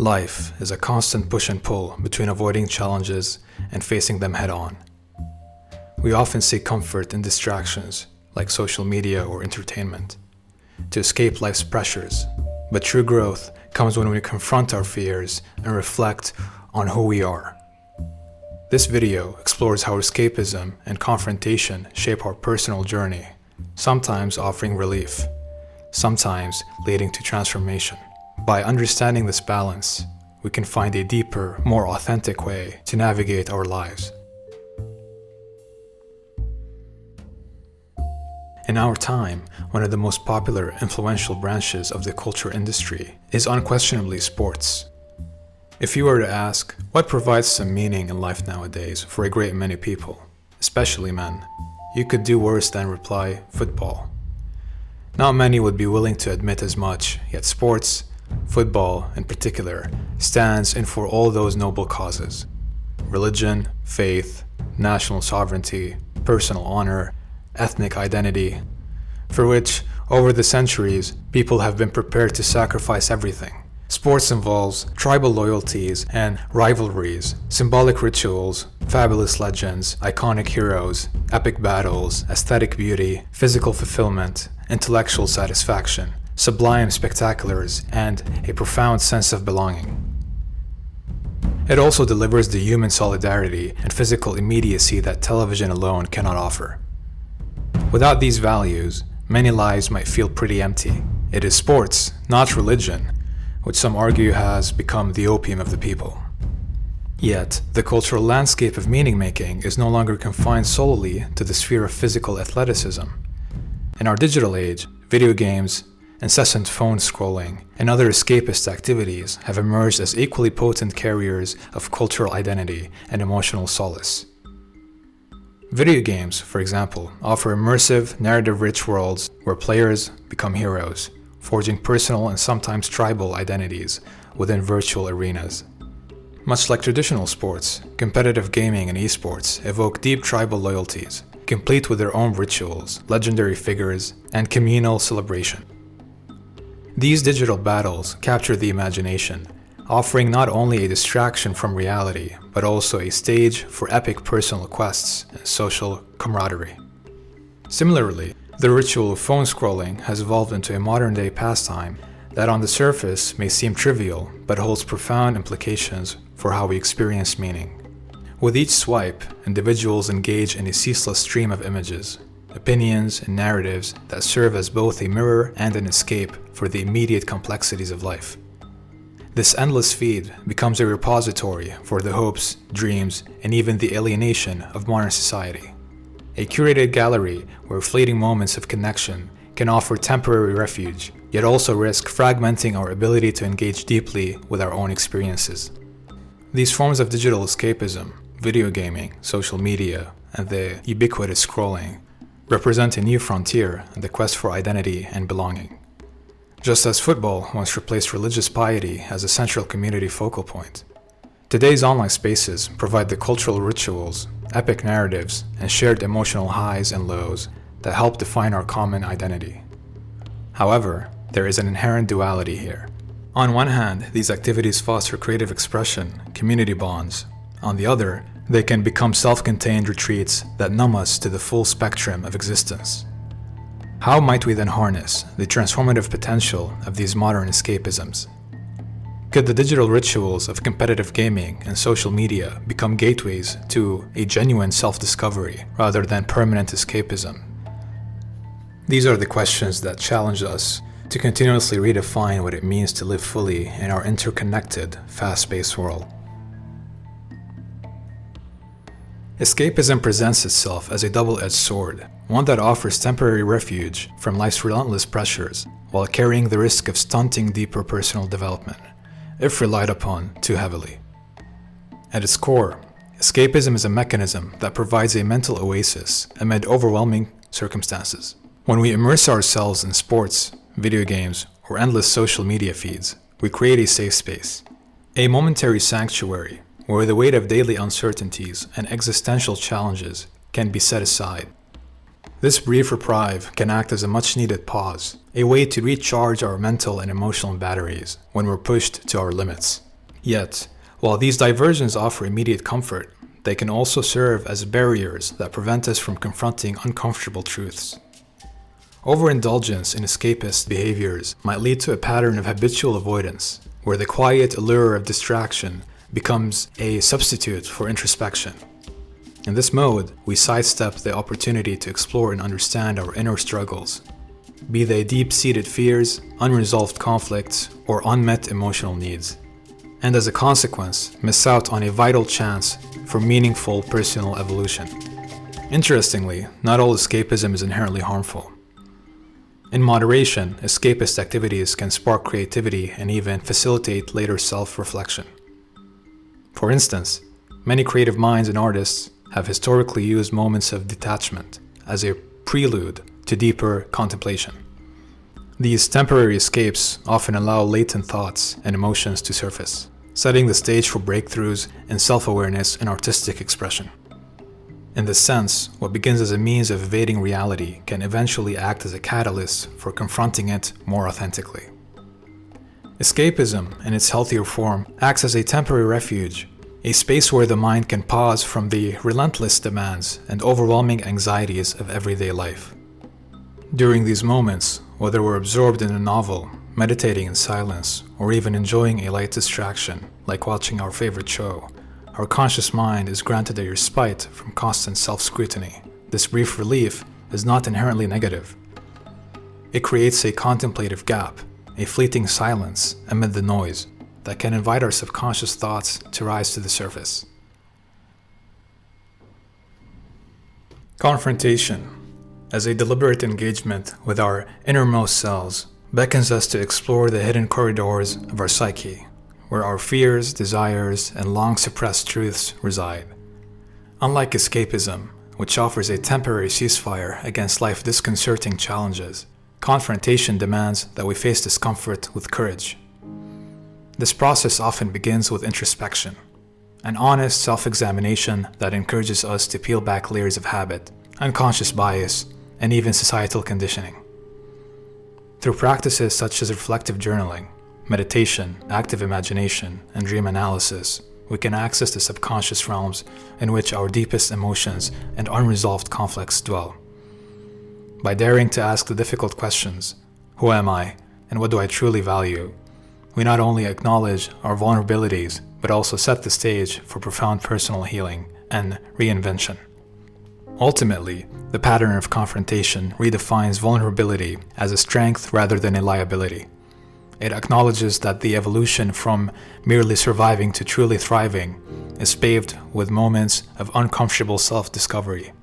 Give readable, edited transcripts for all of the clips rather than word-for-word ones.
Life is a constant push and pull between avoiding challenges and facing them head on. We often seek comfort in distractions, like social media or entertainment, to escape life's pressures, but true growth comes when we confront our fears and reflect on who we are. This video explores how escapism and confrontation shape our personal journey, sometimes offering relief, sometimes leading to transformation. By understanding this balance, we can find a deeper, more authentic way to navigate our lives. In our time, one of the most popular, influential branches of the culture industry is unquestionably sports. If you were to ask, what provides some meaning in life nowadays for a great many people, especially men, you could do worse than reply, football. Not many would be willing to admit as much, yet sports, football in particular, stands in for all those noble causes. Religion, faith, national sovereignty, personal honor, ethnic identity, for which, over the centuries, people have been prepared to sacrifice everything. Sports involves tribal loyalties and rivalries, symbolic rituals, fabulous legends, iconic heroes, epic battles, aesthetic beauty, physical fulfillment, intellectual satisfaction, sublime spectaculars, and a profound sense of belonging. It also delivers the human solidarity and physical immediacy that television alone cannot offer. Without these values, many lives might feel pretty empty. It is sports, not religion, which some argue has become the opium of the people. Yet, the cultural landscape of meaning-making is no longer confined solely to the sphere of physical athleticism. In our digital age, video games, incessant phone scrolling, and other escapist activities have emerged as equally potent carriers of cultural identity and emotional solace. Video games, for example, offer immersive, narrative-rich worlds where players become heroes, forging personal and sometimes tribal identities within virtual arenas. Much like traditional sports, competitive gaming and esports evoke deep tribal loyalties, complete with their own rituals, legendary figures, and communal celebration. These digital battles capture the imagination, offering not only a distraction from reality, but also a stage for epic personal quests and social camaraderie. Similarly, the ritual of phone scrolling has evolved into a modern-day pastime that on the surface may seem trivial, but holds profound implications for how we experience meaning. With each swipe, individuals engage in a ceaseless stream of images, opinions, and narratives that serve as both a mirror and an escape for the immediate complexities of life. This endless feed becomes a repository for the hopes, dreams, and even the alienation of modern society. A curated gallery where fleeting moments of connection can offer temporary refuge, yet also risk fragmenting our ability to engage deeply with our own experiences. These forms of digital escapism, video gaming, social media, and the ubiquitous scrolling, represent a new frontier in the quest for identity and belonging. Just as football once replaced religious piety as a central community focal point, today's online spaces provide the cultural rituals, epic narratives, and shared emotional highs and lows that help define our common identity. However, there is an inherent duality here. On one hand, these activities foster creative expression, community bonds. On the other, they can become self-contained retreats that numb us to the full spectrum of existence. How might we then harness the transformative potential of these modern escapisms? Could the digital rituals of competitive gaming and social media become gateways to a genuine self-discovery rather than permanent escapism? These are the questions that challenge us to continuously redefine what it means to live fully in our interconnected, fast-paced world. Escapism presents itself as a double-edged sword, one that offers temporary refuge from life's relentless pressures while carrying the risk of stunting deeper personal development, if relied upon too heavily. At its core, escapism is a mechanism that provides a mental oasis amid overwhelming circumstances. When we immerse ourselves in sports, video games, or endless social media feeds, we create a safe space, a momentary sanctuary where the weight of daily uncertainties and existential challenges can be set aside. This brief reprieve can act as a much-needed pause, a way to recharge our mental and emotional batteries when we're pushed to our limits. Yet, while these diversions offer immediate comfort, they can also serve as barriers that prevent us from confronting uncomfortable truths. Overindulgence in escapist behaviors might lead to a pattern of habitual avoidance, where the quiet allure of distraction becomes a substitute for introspection. In this mode, we sidestep the opportunity to explore and understand our inner struggles, be they deep-seated fears, unresolved conflicts, or unmet emotional needs, and as a consequence, miss out on a vital chance for meaningful personal evolution. Interestingly, not all escapism is inherently harmful. In moderation, escapist activities can spark creativity and even facilitate later self-reflection. For instance, many creative minds and artists have historically used moments of detachment as a prelude to deeper contemplation. These temporary escapes often allow latent thoughts and emotions to surface, setting the stage for breakthroughs in self-awareness and artistic expression. In this sense, what begins as a means of evading reality can eventually act as a catalyst for confronting it more authentically. Escapism, in its healthier form, acts as a temporary refuge, a space where the mind can pause from the relentless demands and overwhelming anxieties of everyday life. During these moments, whether we're absorbed in a novel, meditating in silence, or even enjoying a light distraction, like watching our favorite show, our conscious mind is granted a respite from constant self-scrutiny. This brief relief is not inherently negative. It creates a contemplative gap, a fleeting silence amid the noise, that can invite our subconscious thoughts to rise to the surface. Confrontation, as a deliberate engagement with our innermost selves, beckons us to explore the hidden corridors of our psyche, where our fears, desires, and long-suppressed truths reside. Unlike escapism, which offers a temporary ceasefire against life's disconcerting challenges, confrontation demands that we face discomfort with courage. This process often begins with introspection, an honest self-examination that encourages us to peel back layers of habit, unconscious bias, and even societal conditioning. Through practices such as reflective journaling, meditation, active imagination, and dream analysis, we can access the subconscious realms in which our deepest emotions and unresolved conflicts dwell. By daring to ask the difficult questions, who am I, and what do I truly value, we not only acknowledge our vulnerabilities, but also set the stage for profound personal healing and reinvention. Ultimately, the pattern of confrontation redefines vulnerability as a strength rather than a liability. It acknowledges that the evolution from merely surviving to truly thriving is paved with moments of uncomfortable self-discovery.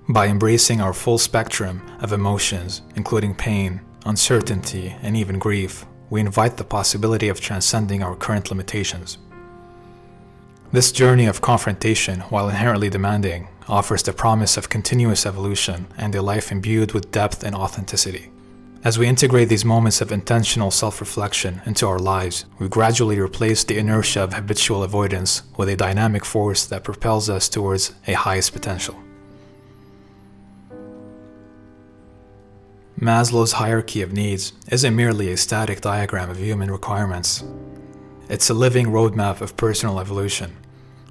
By embracing our full spectrum of emotions, including pain, uncertainty, and even grief, we invite the possibility of transcending our current limitations. This journey of confrontation, while inherently demanding, offers the promise of continuous evolution and a life imbued with depth and authenticity. As we integrate these moments of intentional self-reflection into our lives, we gradually replace the inertia of habitual avoidance with a dynamic force that propels us towards a highest potential. Maslow's hierarchy of needs isn't merely a static diagram of human requirements. It's a living roadmap of personal evolution,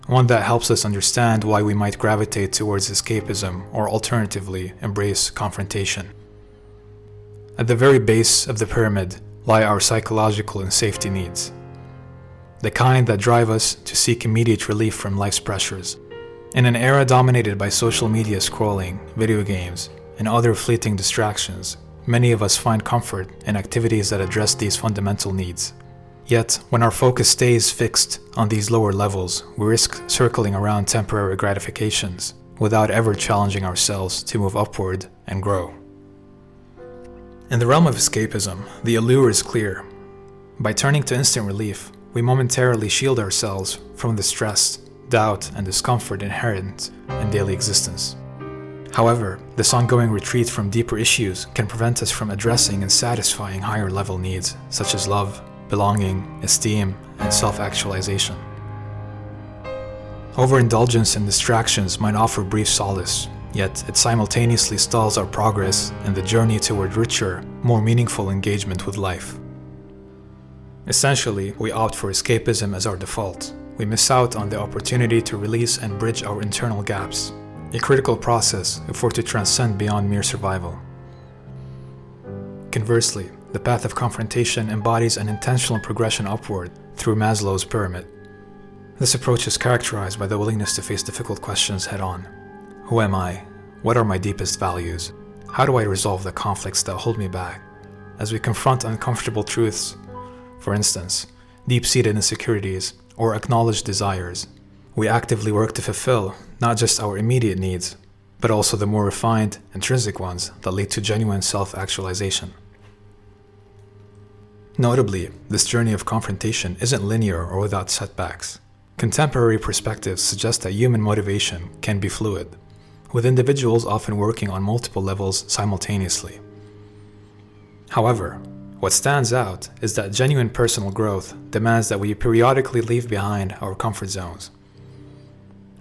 one that helps us understand why we might gravitate towards escapism or alternatively embrace confrontation. At the very base of the pyramid lie our psychological and safety needs, the kind that drive us to seek immediate relief from life's pressures. In an era dominated by social media scrolling, video games, and other fleeting distractions, many of us find comfort in activities that address these fundamental needs. Yet, when our focus stays fixed on these lower levels, we risk circling around temporary gratifications without ever challenging ourselves to move upward and grow. In the realm of escapism, the allure is clear. By turning to instant relief, we momentarily shield ourselves from the stress, doubt, and discomfort inherent in daily existence. However, this ongoing retreat from deeper issues can prevent us from addressing and satisfying higher-level needs such as love, belonging, esteem, and self-actualization. Overindulgence in distractions might offer brief solace, yet it simultaneously stalls our progress in the journey toward richer, more meaningful engagement with life. Essentially, we opt for escapism as our default. We miss out on the opportunity to release and bridge our internal gaps, a critical process if we're to transcend beyond mere survival. Conversely, the path of confrontation embodies an intentional progression upward through Maslow's pyramid. This approach is characterized by the willingness to face difficult questions head-on. Who am I? What are my deepest values? How do I resolve the conflicts that hold me back? As we confront uncomfortable truths, for instance, deep-seated insecurities or acknowledged desires, we actively work to fulfill not just our immediate needs, but also the more refined, intrinsic ones that lead to genuine self-actualization. Notably, this journey of confrontation isn't linear or without setbacks. Contemporary perspectives suggest that human motivation can be fluid, with individuals often working on multiple levels simultaneously. However, what stands out is that genuine personal growth demands that we periodically leave behind our comfort zones.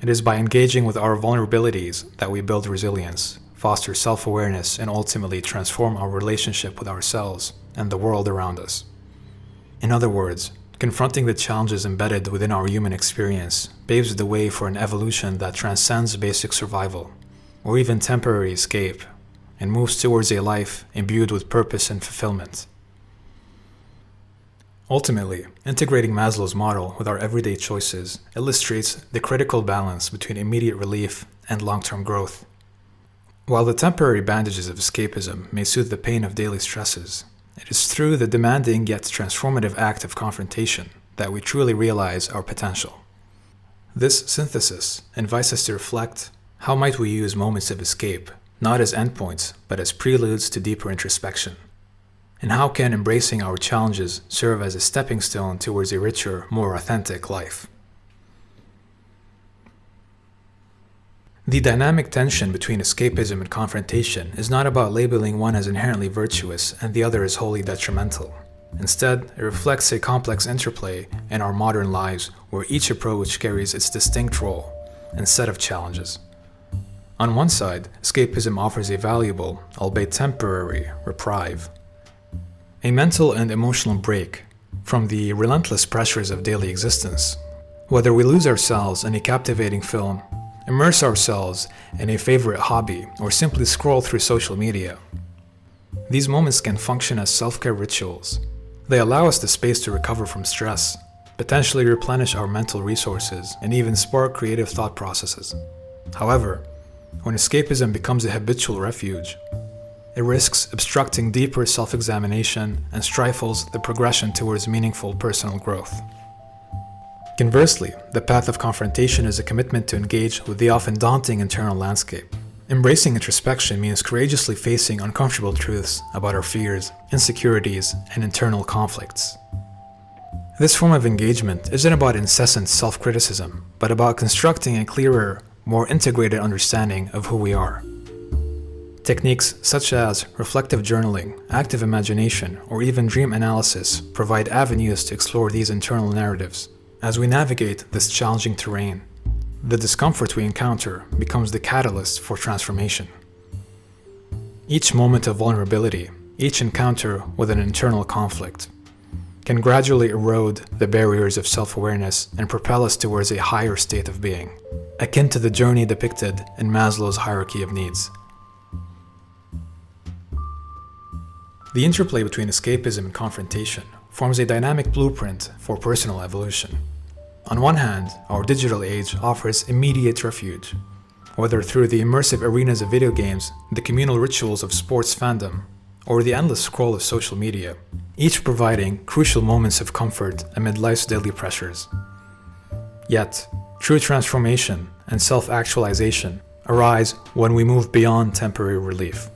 It is by engaging with our vulnerabilities that we build resilience, foster self-awareness, and ultimately transform our relationship with ourselves and the world around us. In other words, confronting the challenges embedded within our human experience paves the way for an evolution that transcends basic survival, or even temporary escape, and moves towards a life imbued with purpose and fulfillment. Ultimately, integrating Maslow's model with our everyday choices illustrates the critical balance between immediate relief and long-term growth. While the temporary bandages of escapism may soothe the pain of daily stresses, it is through the demanding yet transformative act of confrontation that we truly realize our potential. This synthesis invites us to reflect: how might we use moments of escape, not as endpoints, but as preludes to deeper introspection? And how can embracing our challenges serve as a stepping stone towards a richer, more authentic life? The dynamic tension between escapism and confrontation is not about labeling one as inherently virtuous and the other as wholly detrimental. Instead, it reflects a complex interplay in our modern lives where each approach carries its distinct role and set of challenges. On one side, escapism offers a valuable, albeit temporary, reprieve, a mental and emotional break from the relentless pressures of daily existence. Whether we lose ourselves in a captivating film, immerse ourselves in a favorite hobby, or simply scroll through social media, these moments can function as self-care rituals. They allow us the space to recover from stress, potentially replenish our mental resources, and even spark creative thought processes. However, when escapism becomes a habitual refuge, it risks obstructing deeper self-examination and stifles the progression towards meaningful personal growth. Conversely, the path of confrontation is a commitment to engage with the often daunting internal landscape. Embracing introspection means courageously facing uncomfortable truths about our fears, insecurities, and internal conflicts. This form of engagement isn't about incessant self-criticism, but about constructing a clearer, more integrated understanding of who we are. Techniques such as reflective journaling, active imagination, or even dream analysis provide avenues to explore these internal narratives. As we navigate this challenging terrain, the discomfort we encounter becomes the catalyst for transformation. Each moment of vulnerability, each encounter with an internal conflict, can gradually erode the barriers of self-awareness and propel us towards a higher state of being, akin to the journey depicted in Maslow's hierarchy of needs. The interplay between escapism and confrontation forms a dynamic blueprint for personal evolution. On one hand, our digital age offers immediate refuge, whether through the immersive arenas of video games, the communal rituals of sports fandom, or the endless scroll of social media, each providing crucial moments of comfort amid life's daily pressures. Yet, true transformation and self-actualization arise when we move beyond temporary relief.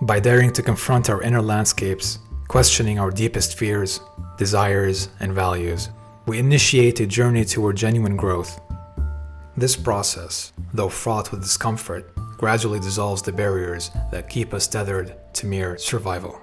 By daring to confront our inner landscapes, questioning our deepest fears, desires, and values, we initiate a journey toward genuine growth. This process, though fraught with discomfort, gradually dissolves the barriers that keep us tethered to mere survival.